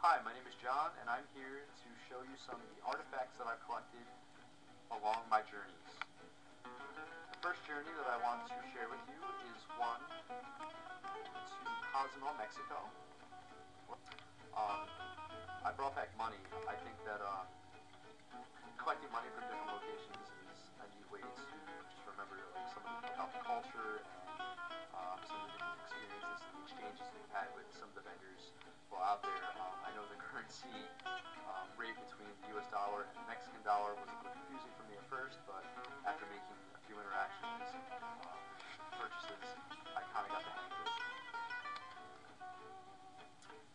Hi, my name is John, and I'm here to show you some of the artifacts that I've collected along my journeys. The first journey that I want to share with you is one to Cozumel, Mexico. I brought back money. I think that collecting money from different locations is a neat way to just remember some of about the culture and some of the different experiences and the exchanges that we've had with some of the vendors while out there. I know the currency rate between the US dollar and the Mexican dollar was a little confusing for me at first, but after making a few interactions, purchases, I kind of got the hang of it.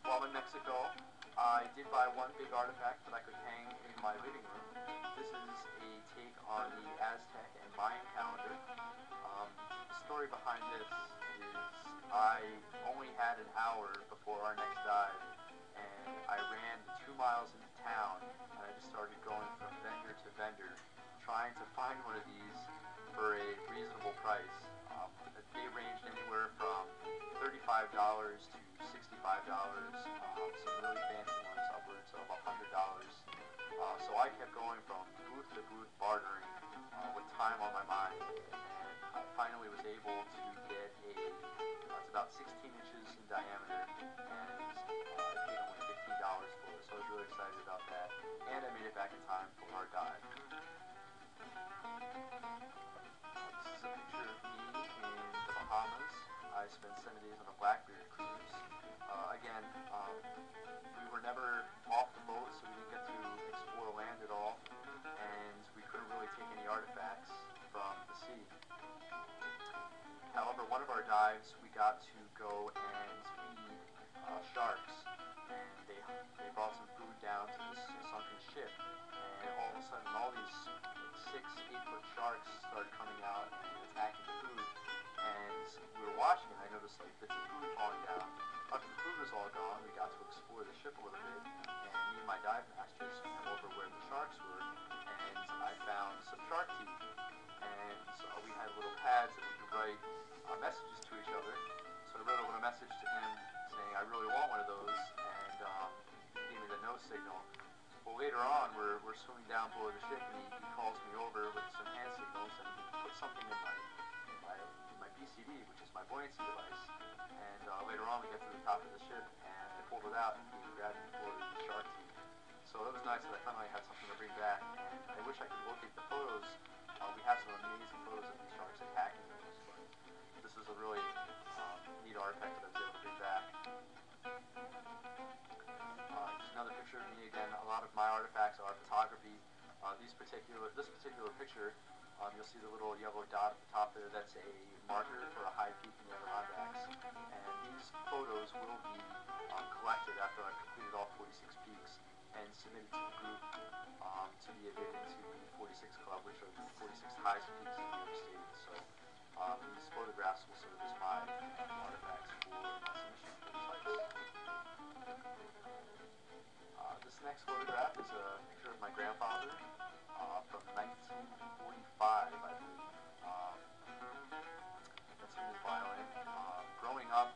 While in Mexico, I did buy one big artifact that I could hang in my living room. This is a take on the Aztec and Mayan calendar. The story behind this is I only had an hour before our next dive, and I ran 2 miles into town, and I just started going from vendor to vendor, trying to find one of these for a reasonable price. They ranged anywhere from $35 to $65, some really fancy ones upwards of $100. So I kept going from booth to booth bartering with time on my mind, and I finally was able to get it's about 16 inches in diameter, and I paid only $15 for it, so I was really excited about that, and I made it back in time for our dive. This is a picture of me in the Bahamas. I spent 7 days on a Blackbeard cruise. Again, we were never off the boat, so we didn't get to explore land at all, and we couldn't really take any artifacts from the sea. However, one of our dives, we got to go and feed sharks, and they brought some food down to this sunken ship, and all of a sudden all these 6-8-foot sharks started coming out and attacking the food, and we were watching, and I noticed like bits of food falling down. After the food was all gone, we got to explore the ship a little bit, and me and my dive master swam over where the sharks were, and I found some shark teeth, and so we had little pads that we could write messages to each other. So I wrote a message to him saying, I really want one of those, and he gave me the no signal. Well, later on, we're swimming down below the ship, and he calls me over with some hand signals, and he put something in my BCD, which is my buoyancy device. And later on, we get to the top of the ship, and I pulled it out, and he grabbed me for the shark teeth. So it was nice that I finally had something to bring back, and I wish I could locate the photos. We have some amazing photos of these sharks attacking us, but this is a really neat artifact that I was able to bring back. Just another picture of me again. A lot of my artifacts are photography. This particular picture, you'll see the little yellow dot at the top there. That's a marker for a high peak in the Adirondacks. And these photos will be collected after I've completed all 46 peaks and submitted to the group to be admitted to the 46 Club, which are the 46 highest peaks in New York State. So these photographs will serve as my artifacts for my submission for these hikes. This next photograph is a picture of my grandfather from 1945, I believe. That's him his violin. Growing up,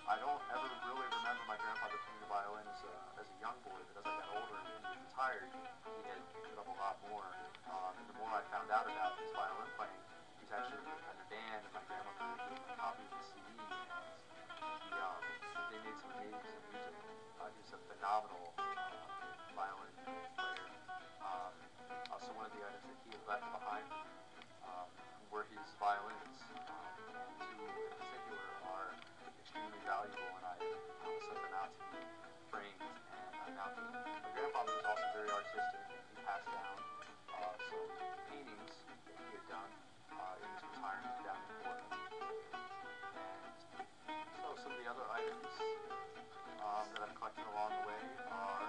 I don't ever really remember my grandfather playing the violin as a young boy, but as I got older and he was retired, he had picked it up a lot more. And the more I found out about his violin playing, he's actually in a band, and my grandmother gave him a copy of the CD, and they made some amazing music. He was a phenomenal violin player. So one of the items that he had left behind were his violins. Two in particular are extremely valuable, and I sent them out to be framed and mounted. My grandfather was also very artistic, and he passed down some paintings that he had done in his retirement down in Portland. And so some of the other items that I've collected along the way are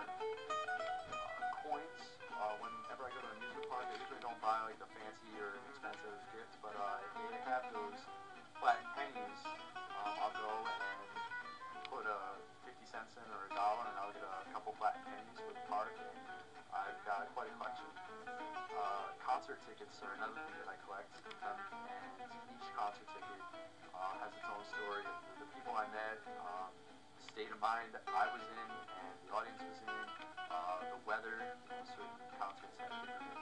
coins. Whenever I go to an amusement park, I usually don't buy like the fancy or expensive gifts, but if they have those flat pennies, I'll go and put 50 cents in or $1, and I'll get a couple flat pennies for the park, and I've got quite a collection. Concert tickets are another thing that I collect, and each concert ticket has its own story. The people I met, state of mind I was in and the audience was in, the weather, certain concerts have different